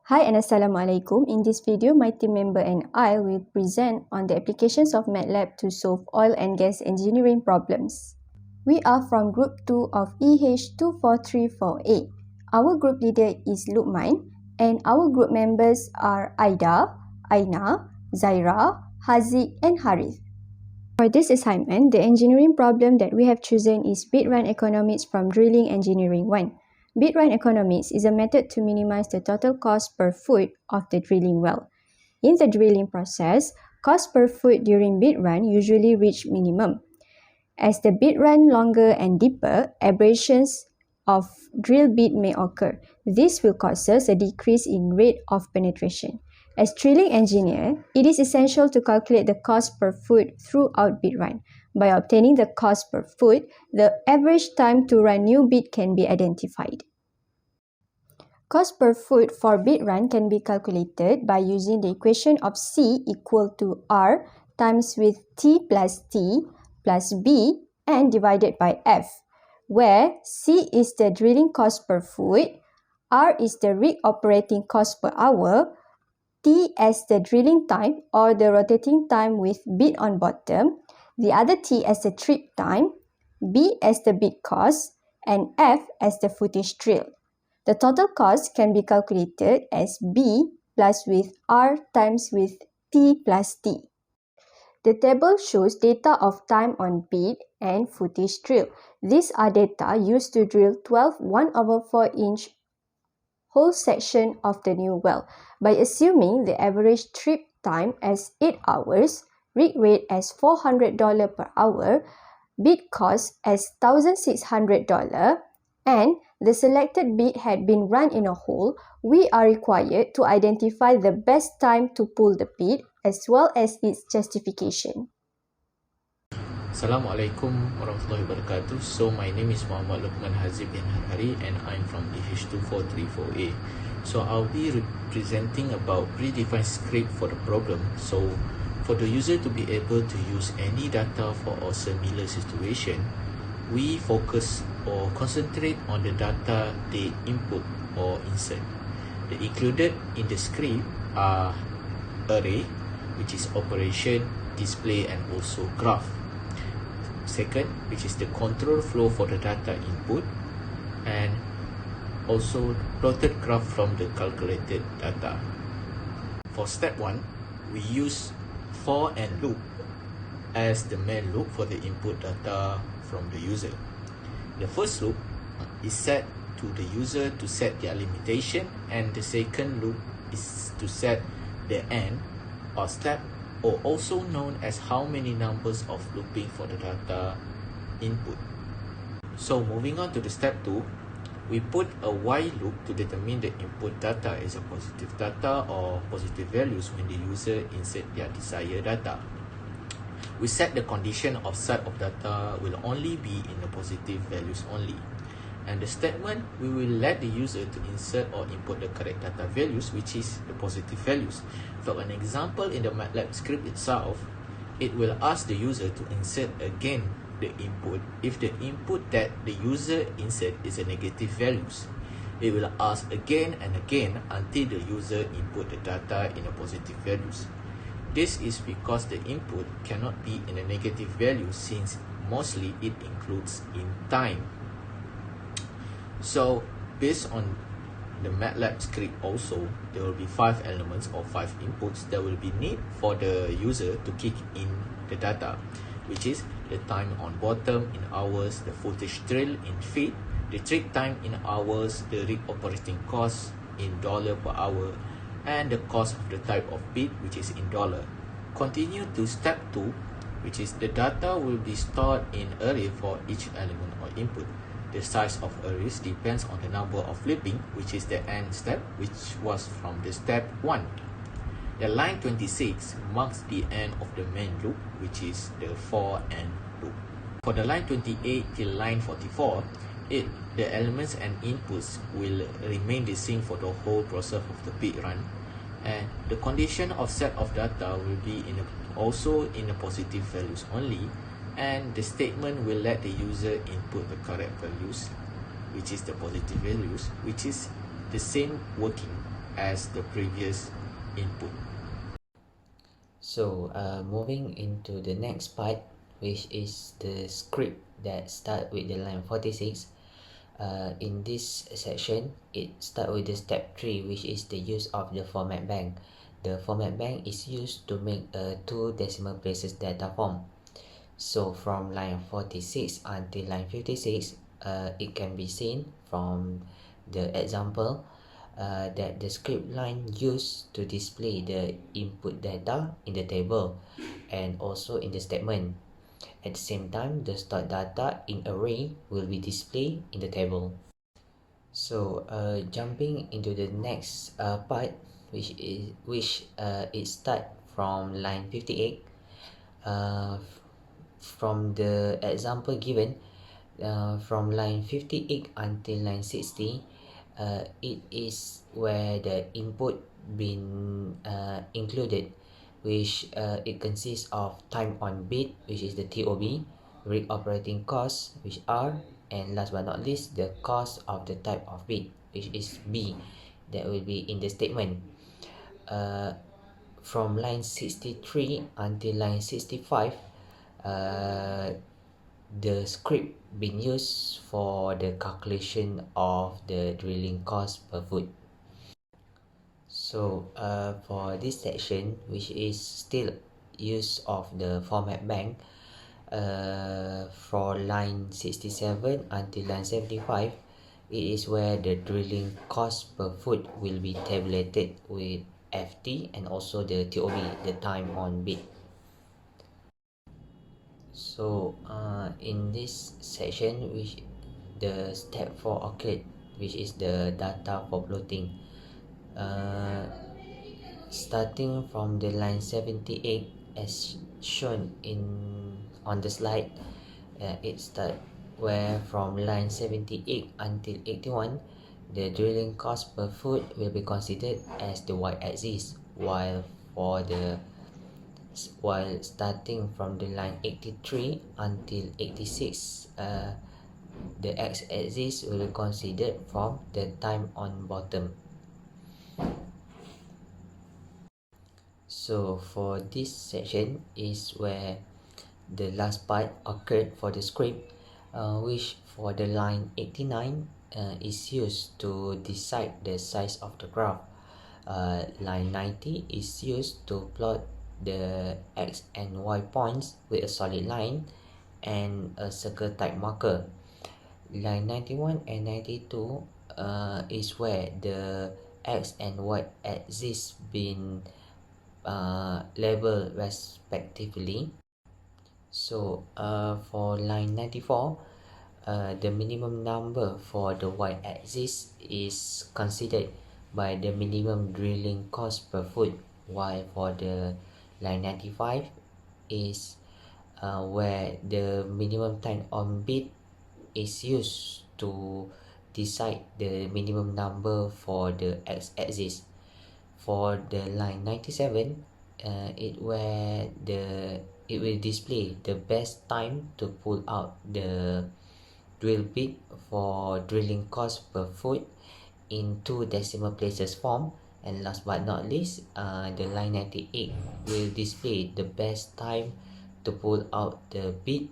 Hi and Assalamualaikum. In this video, my team member and I will present on the applications of MATLAB to solve oil and gas engineering problems. We are from Group 2 of EH24348. Our group leader is Luqman and our group members are Aida, Aina, Zaira, Haziq and Harith. For this assignment, the engineering problem that we have chosen is bit run economics from Drilling Engineering 1. Bit run economics is a method to minimize the total cost per foot of the drilling well. In the drilling process, cost per foot during bit run usually reach minimum. As the bit run longer and deeper, abrasions of drill bit may occur. This will cause us a decrease in rate of penetration. As drilling engineer, it is essential to calculate the cost per foot throughout bit run. By obtaining the cost per foot, the average time to run new bit can be identified. Cost per foot for bit run can be calculated by using the equation of C equal to R times with T plus B and divided by F, where C is the drilling cost per foot, R is the rig operating cost per hour, T as the drilling time or the rotating time with bit on bottom, the other T as the trip time, B as the bit cost, and F as the footage drilled. The total cost can be calculated as B plus with R times with T plus T. The table shows data of time on bit and footage drilled. These are data used to drill 12 1/4 inch whole section of the new well. By assuming the average trip time as 8 hours, rig rate as $400 per hour, bit cost as $1,600, and the selected bit had been run in a hole, we are required to identify the best time to pull the bit as well as its justification. Assalamualaikum warahmatullahi wabarakatuh. So my name is Muhammad Luqman Hazib bin Harari and I'm from EH24348. So I'll be representing about predefined script for the problem. So for the user to be able to use any data for a similar situation, we focus or concentrate on the data they input or insert. The included in the script are array, which is operation, display and also graph. Second, which is the control flow for the data input, and also plotted graph from the calculated data. For step 1, we use for and loop as the main loop for the input data from the user. The first loop is set to the user to set their limitation, and the second loop is to set the end or step, or also known as how many numbers of looping for the data input. So moving on to the step 2, we put a while loop to determine the input data is a positive data or positive values when the user insert their desired data. We set the condition of set of data will only be in the positive values only. And the statement, we will let the user to insert or input the correct data values, which is the positive values. For an example, in the MATLAB script itself, it will ask the user to insert again the input if the input that the user insert is a negative values. It will ask again and again until the user input the data in a positive values. This is because the input cannot be in a negative value since mostly it includes in time. So based on the MATLAB script also, there will be 5 elements or 5 inputs that will be need for the user to kick in the data, which is the time on bottom in hours, the footage drill in feet, the trip time in hours, the rig operating cost in dollar per hour, and the cost of the type of bit, which is in dollar. Continue to step 2, which is the data will be stored in array for each element or input. The size of arrays depends on the number of looping, which is the end step, which was from the step 1. The line 26 marks the end of the main loop, which is the for and loop. For the line 28 till line 44, the elements and inputs will remain the same for the whole process of the bit run, and the condition of set of data will be also in the positive values only, and the statement will let the user input the correct values, which is the positive values, which is the same working as the previous input. So moving into the next part, which is the script that start with the line 46. In this section, it start with the step 3, which is the use of the format bank. The format bank is used to make a 2 decimal places data form. So from line 46 until line 56, it can be seen from the example that the script line used to display the input data in the table and also in the statement. At the same time, the stored data in array will be displayed in the table. So jumping into the next part, which it start from line 58. From the example given, from line 58 until line 60, it is where the input been included, which it consists of time on bit, which is the TOB, read operating cost, which R, and last but not least, the cost of the type of bit, which is B, that will be in the statement. From line 63 until line 65, the script being used for the calculation of the drilling cost per foot. So for this section, which is still use of the format bank, for line 67 until line 75, it is where the drilling cost per foot will be tabulated with FT and also the TOB, the time on bit. So in this section, which the step 4 occurred, which is the data for plotting. Starting from the line 78 as shown on the slide, it start where from line 78 until 81, the drilling cost per foot will be considered as the y-axis, while starting from the line 83 until 86, the x-axis will be considered from the time on bottom. So for this section is where the last part occurred for the script, which for the line 89 is used to decide the size of the graph. Line 90 is used to plot the x and y points with a solid line and a circle type marker. Line 91 and 92 is where the x and y axis been labeled respectively. So for line 94, the minimum number for the y-axis is considered by the minimum drilling cost per foot, while for the line 95 is where the minimum time on bit is used to decide the minimum number for the x-axis. For the line 97, it will display the best time to pull out the drill bit for drilling cost per foot in 2 decimal places form. And last but not least, the line 98 will display the best time to pull out the bit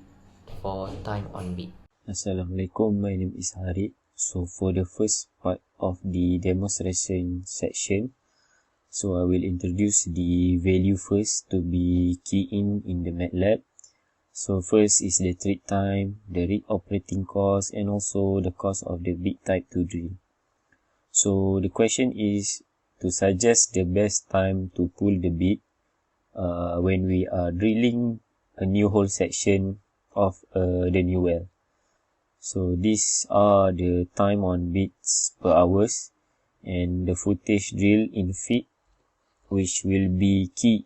for time on bit. Assalamualaikum, my name is Harid. So for the first part of the demonstration section, so I will introduce the value first to be key in the MATLAB. So first is the treat time, the read operating cost, and also the cost of the bit type to drill. So the question is to suggest the best time to pull the bit when we are drilling a new hole section of the new well. So these are the time on bits per hours and the footage drill in feet, which will be key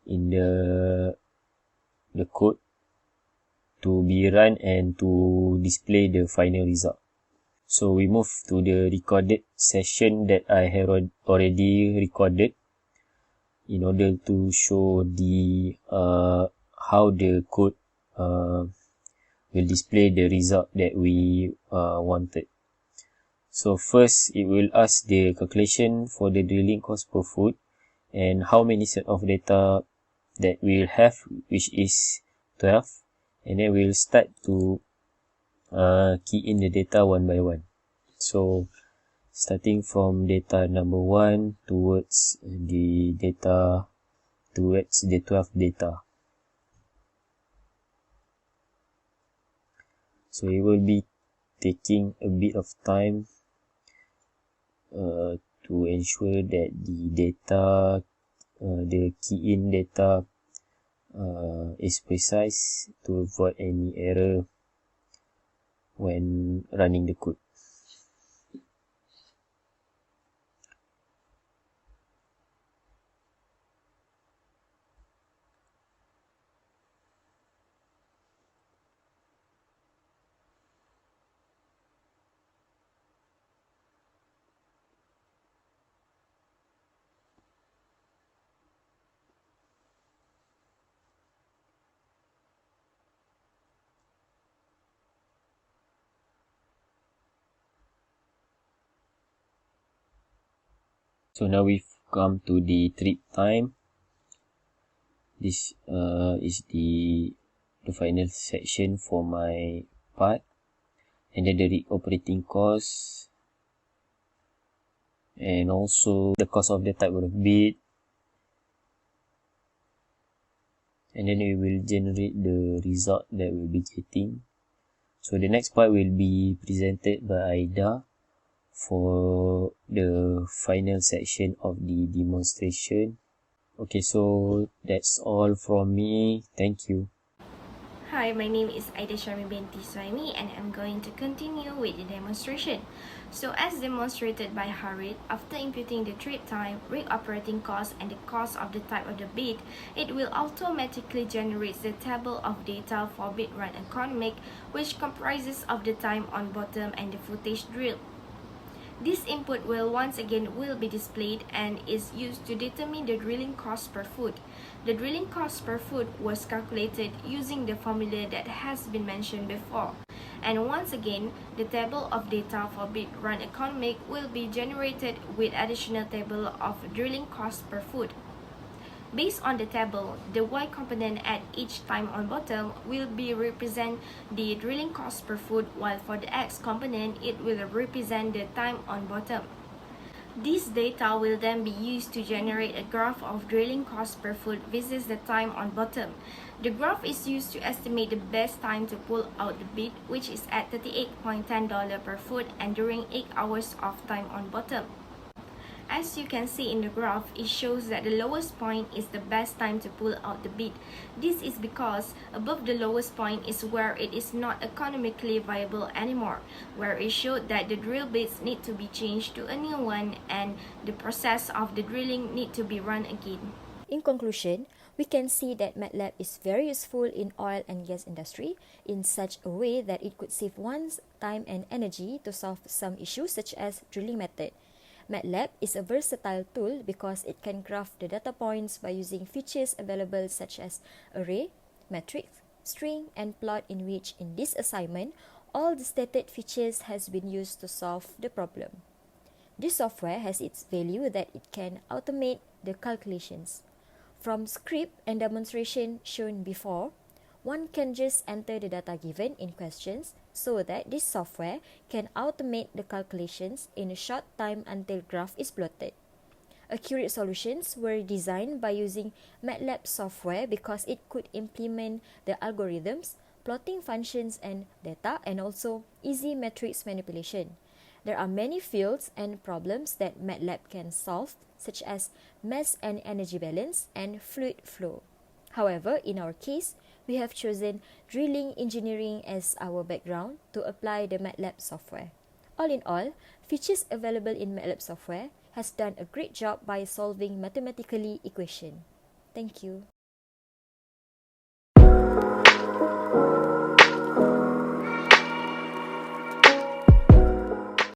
in the code to be run and to display the final result. So we move to the recorded session that I have already recorded in order to show the how the code will display the result that we wanted. So first, it will ask the calculation for the drilling cost per foot and how many set of data that we'll have, which is 12. And then we'll start to key in the data one by one. So starting from data number 1 towards the 12th data. So it will be taking a bit of time to ensure that the data, the key in data is precise to avoid any error when running the code. So now we've come to the trip time. This is the final section for my part. And then the rig operating cost. And also the cost of the type of bit. And then we will generate the result that we'll be getting. So the next part will be presented by Aida for the final section of the demonstration. Okay, so that's all from me. Thank you. Hi, my name is Aida Sharmi binti Suhaimi and I'm going to continue with the demonstration. So as demonstrated by Harit, after imputing the trade time, rig operating cost and the cost of the type of the bit, it will automatically generate the table of data for bit run economic, which comprises of the time on bottom and the footage drilled. This input will once again be displayed and is used to determine the drilling cost per foot. The drilling cost per foot was calculated using the formula that has been mentioned before. And once again, the table of data for bit run economic will be generated with additional table of drilling cost per foot. Based on the table, the Y component at each time on bottom will be represent the drilling cost per foot, while for the X component, it will represent the time on bottom. This data will then be used to generate a graph of drilling cost per foot versus the time on bottom. The graph is used to estimate the best time to pull out the bit, which is at $38.10 per foot and during 8 hours of time on bottom. As you can see in the graph, it shows that the lowest point is the best time to pull out the bit. This is because above the lowest point is where it is not economically viable anymore, where it showed that the drill bits need to be changed to a new one and the process of the drilling need to be run again. In conclusion, we can see that MATLAB is very useful in oil and gas industry in such a way that it could save one's time and energy to solve some issues such as drilling method. MATLAB is a versatile tool because it can graph the data points by using features available such as array, matrix, string, and plot, in which in this assignment, all the stated features has been used to solve the problem. This software has its value that it can automate the calculations. From script and demonstration shown before, one can just enter the data given in questions so that this software can automate the calculations in a short time until graph is plotted. Accurate solutions were designed by using MATLAB software because it could implement the algorithms, plotting functions and data, and also easy matrix manipulation. There are many fields and problems that MATLAB can solve, such as mass and energy balance and fluid flow. However, in our case, we have chosen drilling engineering as our background to apply the MATLAB software. All in all, features available in MATLAB software has done a great job by solving mathematically equation. Thank you.